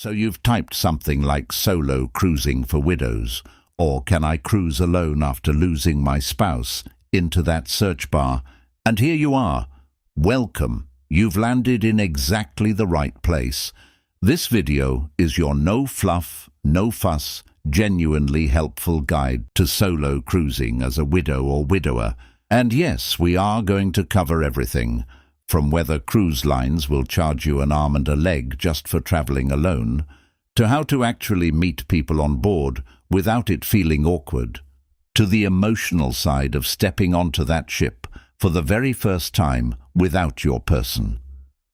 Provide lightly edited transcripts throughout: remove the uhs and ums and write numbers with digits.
So you've typed something like solo cruising for widows, or can I cruise alone after losing my spouse, into that search bar, and here you are. Welcome. You've landed in exactly the right place. This video is your no fluff, no fuss, genuinely helpful guide to solo cruising as a widow or widower. And yes, we are going to cover everything, from whether cruise lines will charge you an arm and a leg just for traveling alone, to how to actually meet people on board without it feeling awkward, to the emotional side of stepping onto that ship for the very first time without your person.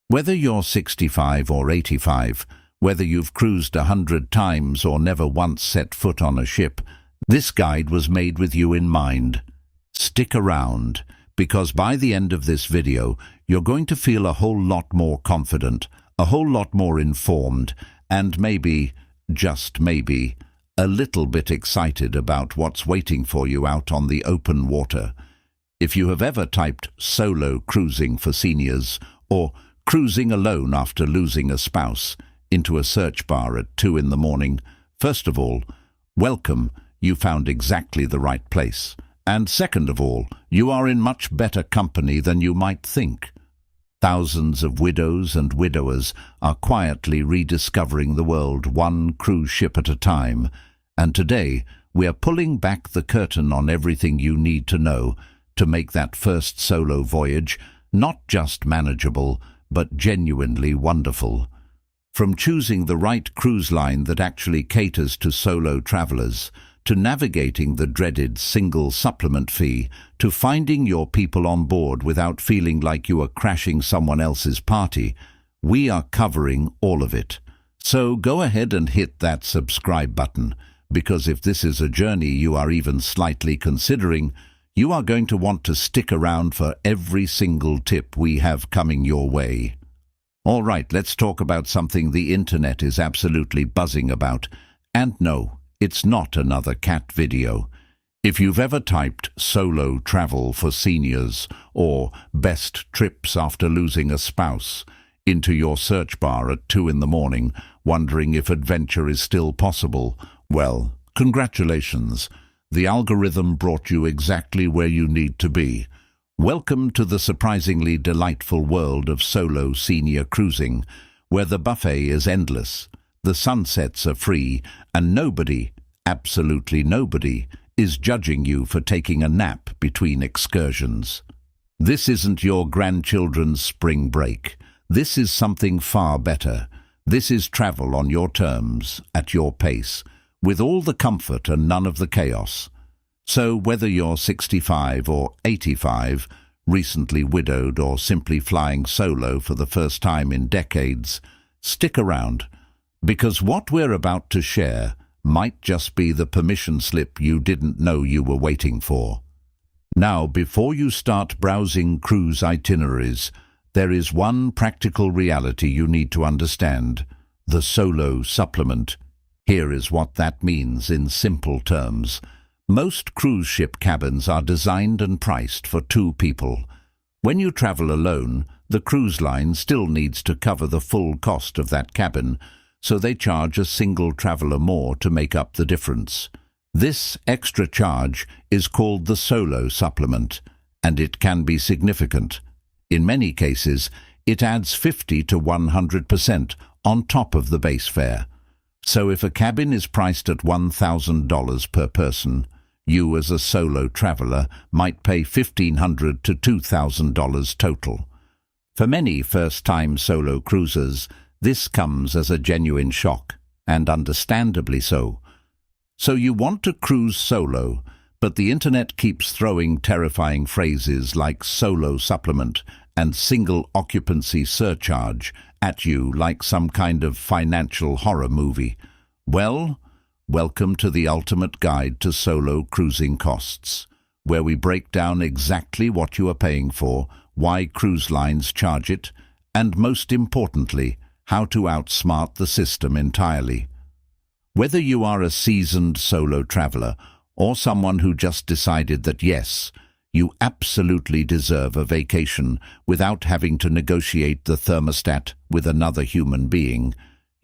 Whether you're 65 or 85, whether you've cruised 100 times or never once set foot on a ship, this guide was made with you in mind. Stick around, because by the end of this video, you're going to feel a whole lot more confident, a whole lot more informed, and maybe, just maybe, a little bit excited about what's waiting for you out on the open water. If you have ever typed solo cruising for seniors or cruising alone after losing a spouse into a search bar at 2 in the morning, first of all, welcome, you found exactly the right place. And second of all, you are in much better company than you might think. Thousands of widows and widowers are quietly rediscovering the world one cruise ship at a time, and today we are pulling back the curtain on everything you need to know to make that first solo voyage not just manageable, but genuinely wonderful. From choosing the right cruise line that actually caters to solo travelers, to navigating the dreaded single supplement fee, to finding your people on board without feeling like you are crashing someone else's party, we are covering all of it. So go ahead and hit that subscribe button, because if this is a journey you are even slightly considering, you are going to want to stick around for every single tip we have coming your way. All right, let's talk about something the internet is absolutely buzzing about. And no, it's not another cat video. If you've ever typed solo travel for seniors or best trips after losing a spouse into your search bar at 2 in the morning, wondering if adventure is still possible, well, congratulations. The algorithm brought you exactly where you need to be. Welcome to the surprisingly delightful world of solo senior cruising, where the buffet is endless, the sunsets are free, and nobody, absolutely nobody, is judging you for taking a nap between excursions. This isn't your grandchildren's spring break. This is something far better. This is travel on your terms, at your pace, with all the comfort and none of the chaos. So whether you're 65 or 85, recently widowed or simply flying solo for the first time in decades, stick around, because what we're about to share might just be the permission slip you didn't know you were waiting for. Now, before you start browsing cruise itineraries, there is one practical reality you need to understand: the solo supplement. Here is what that means in simple terms. Most cruise ship cabins are designed and priced for 2 people. When you travel alone, the cruise line still needs to cover the full cost of that cabin, so they charge a single traveler more to make up the difference. This extra charge is called the solo supplement, and it can be significant. In many cases, it adds 50 to 100% on top of the base fare. So if a cabin is priced at $1,000 per person, you as a solo traveler might pay $1,500 to $2,000 total. For many first-time solo cruisers, this comes as a genuine shock, and understandably so. So you want to cruise solo, but the internet keeps throwing terrifying phrases like solo supplement and single occupancy surcharge at you like some kind of financial horror movie. Well, welcome to the ultimate guide to solo cruising costs, where we break down exactly what you are paying for, why cruise lines charge it, and most importantly, how to outsmart the system entirely. Whether you are a seasoned solo traveler or someone who just decided that yes, you absolutely deserve a vacation without having to negotiate the thermostat with another human being,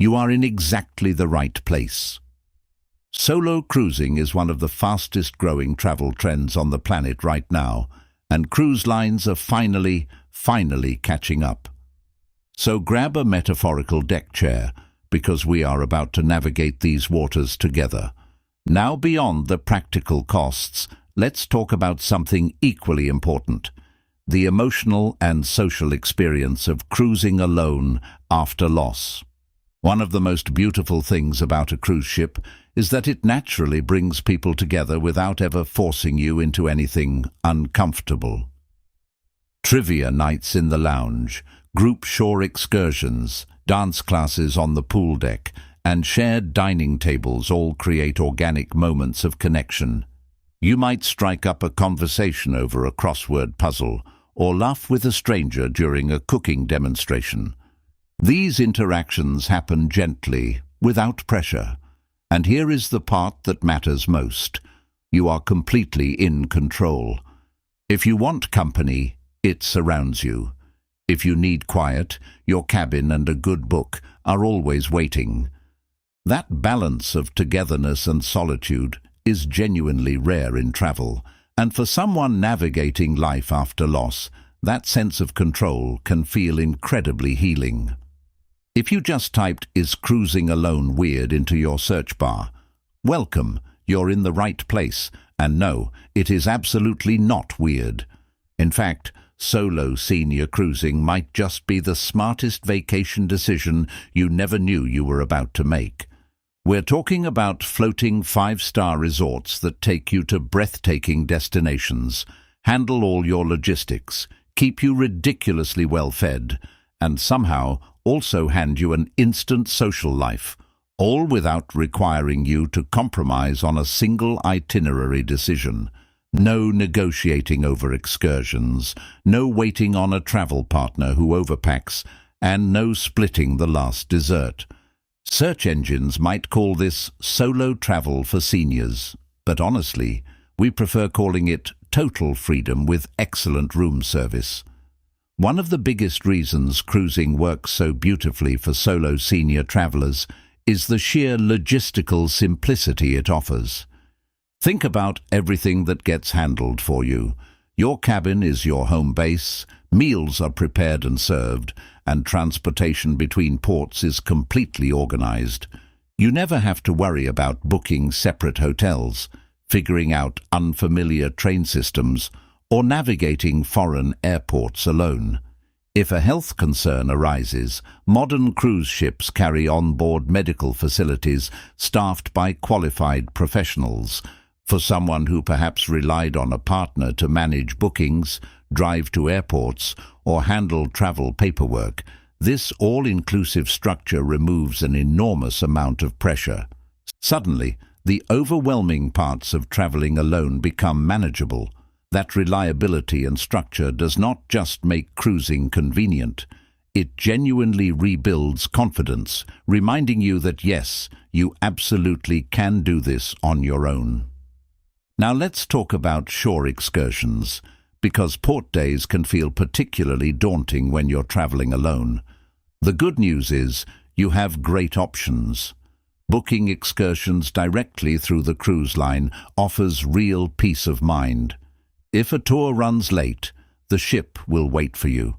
you are in exactly the right place. Solo cruising is one of the fastest growing travel trends on the planet right now, and cruise lines are finally catching up. So grab a metaphorical deck chair, because we are about to navigate these waters together. Now, beyond the practical costs, let's talk about something equally important: the emotional and social experience of cruising alone after loss. One of the most beautiful things about a cruise ship is that it naturally brings people together without ever forcing you into anything uncomfortable. Trivia nights in the lounge, group shore excursions, dance classes on the pool deck, and shared dining tables all create organic moments of connection. You might strike up a conversation over a crossword puzzle or laugh with a stranger during a cooking demonstration. These interactions happen gently, without pressure. And here is the part that matters most. You are completely in control. If you want company, it surrounds you. If you need quiet, your cabin and a good book are always waiting. That balance of togetherness and solitude is genuinely rare in travel, and for someone navigating life after loss, that sense of control can feel incredibly healing. If you just typed "Is cruising alone weird?" into your search bar, welcome, you're in the right place, and no, it is absolutely not weird. In fact, solo senior cruising might just be the smartest vacation decision you never knew you were about to make. We're talking about floating 5-star resorts that take you to breathtaking destinations, handle all your logistics, keep you ridiculously well fed, and somehow also hand you an instant social life, all without requiring you to compromise on a single itinerary decision. No negotiating over excursions, no waiting on a travel partner who overpacks, and no splitting the last dessert. Search engines might call this solo travel for seniors, but honestly, we prefer calling it total freedom with excellent room service. One of the biggest reasons cruising works so beautifully for solo senior travelers is the sheer logistical simplicity it offers. Think about everything that gets handled for you. Your cabin is your home base, meals are prepared and served, and transportation between ports is completely organized. You never have to worry about booking separate hotels, figuring out unfamiliar train systems, or navigating foreign airports alone. If a health concern arises, modern cruise ships carry on-board medical facilities staffed by qualified professionals. For someone who perhaps relied on a partner to manage bookings, drive to airports, or handle travel paperwork, this all-inclusive structure removes an enormous amount of pressure. Suddenly, the overwhelming parts of traveling alone become manageable. That reliability and structure does not just make cruising convenient. It genuinely rebuilds confidence, reminding you that yes, you absolutely can do this on your own. Now let's talk about shore excursions, because port days can feel particularly daunting when you're traveling alone. The good news is you have great options. Booking excursions directly through the cruise line offers real peace of mind. If a tour runs late, the ship will wait for you.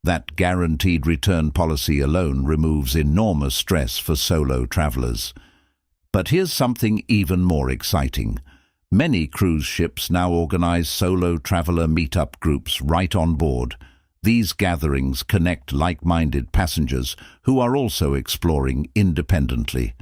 That guaranteed return policy alone removes enormous stress for solo travelers. But here's something even more exciting. Many cruise ships now organize solo traveler meetup groups right on board. These gatherings connect like-minded passengers who are also exploring independently.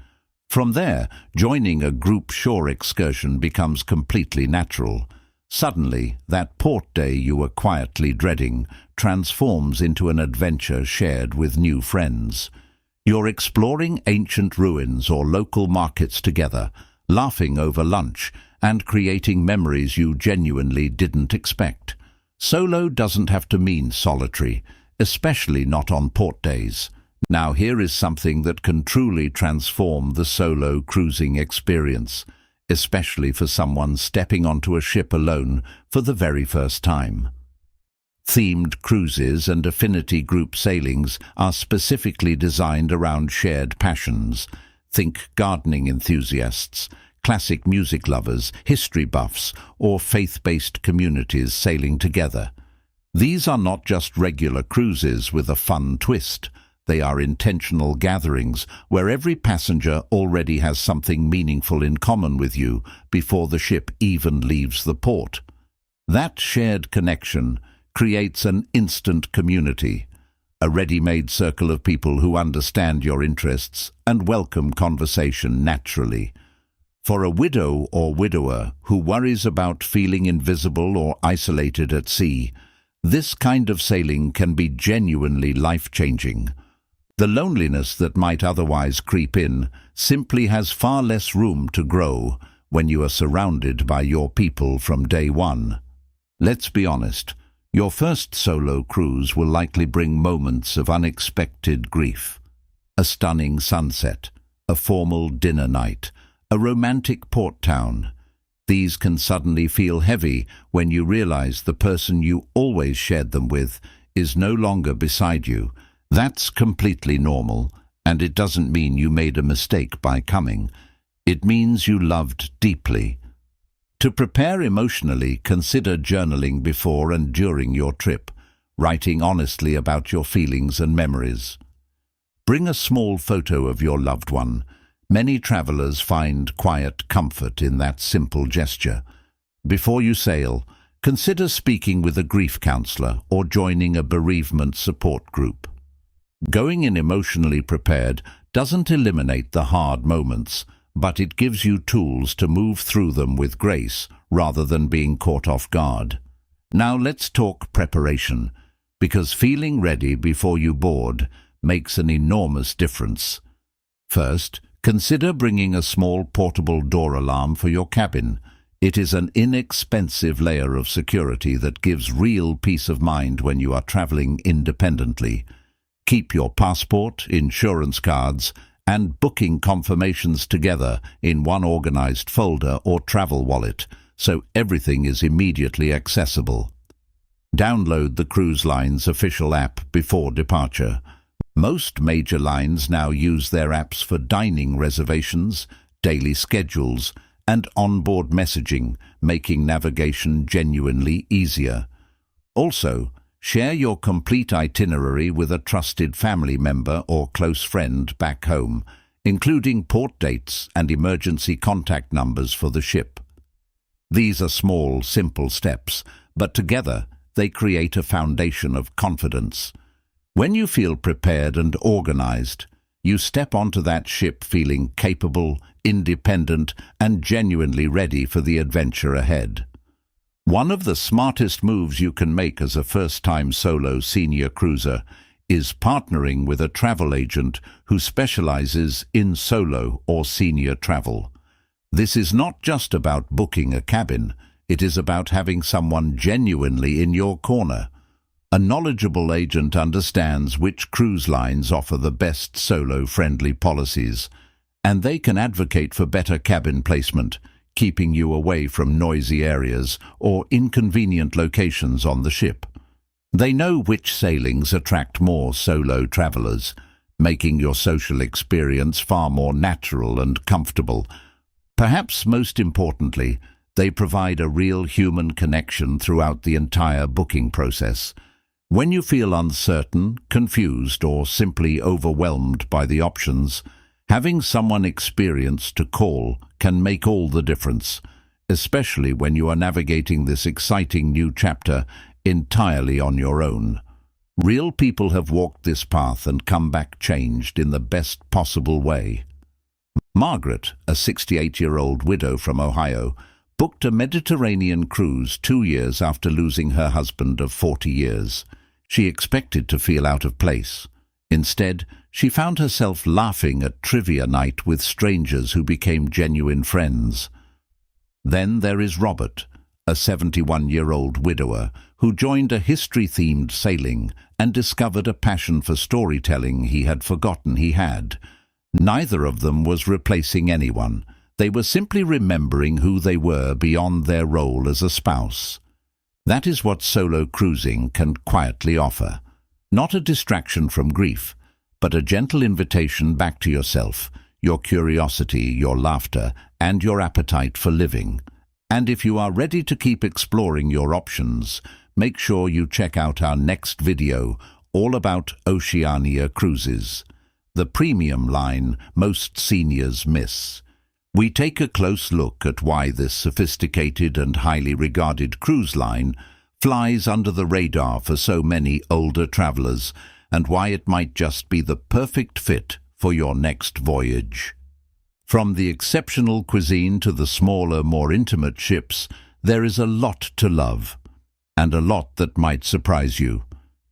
From there, joining a group shore excursion becomes completely natural. Suddenly, that port day you were quietly dreading transforms into an adventure shared with new friends. You're exploring ancient ruins or local markets together, laughing over lunch, and creating memories you genuinely didn't expect. Solo doesn't have to mean solitary, especially not on port days. Now here is something that can truly transform the solo cruising experience, especially for someone stepping onto a ship alone for the very first time. Themed cruises and affinity group sailings are specifically designed around shared passions. Think gardening enthusiasts, classic music lovers, history buffs, or faith-based communities sailing together. These are not just regular cruises with a fun twist. They are intentional gatherings where every passenger already has something meaningful in common with you before the ship even leaves the port. That shared connection creates an instant community, a ready-made circle of people who understand your interests and welcome conversation naturally. For a widow or widower who worries about feeling invisible or isolated at sea, this kind of sailing can be genuinely life-changing. The loneliness that might otherwise creep in simply has far less room to grow when you are surrounded by your people from day one. Let's be honest, your first solo cruise will likely bring moments of unexpected grief. A stunning sunset, a formal dinner night, a romantic port town. These can suddenly feel heavy when you realize the person you always shared them with is no longer beside you. That's completely normal, and it doesn't mean you made a mistake by coming. It means you loved deeply. To prepare emotionally, consider journaling before and during your trip, writing honestly about your feelings and memories. Bring a small photo of your loved one. Many travelers find quiet comfort in that simple gesture. Before you sail, consider speaking with a grief counselor or joining a bereavement support group. Going in emotionally prepared doesn't eliminate the hard moments, but it gives you tools to move through them with grace rather than being caught off guard. Now let's talk preparation, because feeling ready before you board makes an enormous difference. First, consider bringing a small portable door alarm for your cabin. It is an inexpensive layer of security that gives real peace of mind when you are traveling independently. Keep your passport, insurance cards, and booking confirmations together in one organized folder or travel wallet, so everything is immediately accessible. Download the cruise line's official app before departure. Most major lines now use their apps for dining reservations, daily schedules, and onboard messaging, making navigation genuinely easier. Also, share your complete itinerary with a trusted family member or close friend back home, including port dates and emergency contact numbers for the ship. These are small, simple steps, but together they create a foundation of confidence. When you feel prepared and organized, you step onto that ship feeling capable, independent, and genuinely ready for the adventure ahead. One of the smartest moves you can make as a first-time solo senior cruiser is partnering with a travel agent who specializes in solo or senior travel. This is not just about booking a cabin, it is about having someone genuinely in your corner. A knowledgeable agent understands which cruise lines offer the best solo-friendly policies, and they can advocate for better cabin placement, keeping you away from noisy areas or inconvenient locations on the ship. They know which sailings attract more solo travelers, making your social experience far more natural and comfortable. Perhaps most importantly, they provide a real human connection throughout the entire booking process. When you feel uncertain, confused, or simply overwhelmed by the options, having someone experienced to call can make all the difference, especially when you are navigating this exciting new chapter entirely on your own. Real people have walked this path and come back changed in the best possible way. Margaret, a 68-year-old widow from Ohio, booked a Mediterranean cruise 2 years after losing her husband of 40 years. She expected to feel out of place. Instead, she found herself laughing at trivia night with strangers who became genuine friends. Then there is Robert, a 71-year-old widower who joined a history-themed sailing and discovered a passion for storytelling he had forgotten he had. Neither of them was replacing anyone. They were simply remembering who they were beyond their role as a spouse. That is what solo cruising can quietly offer. Not a distraction from grief, but a gentle invitation back to yourself, your curiosity, your laughter, and your appetite for living. And if you are ready to keep exploring your options, make sure you check out our next video all about Oceania cruises, the premium line most seniors miss. We take a close look at why this sophisticated and highly regarded cruise line flies under the radar for so many older travelers, and why it might just be the perfect fit for your next voyage. From the exceptional cuisine to the smaller, more intimate ships, there is a lot to love, and a lot that might surprise you.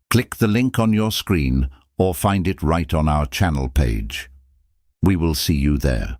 Click the link on your screen or find it right on our channel page. We will see you there.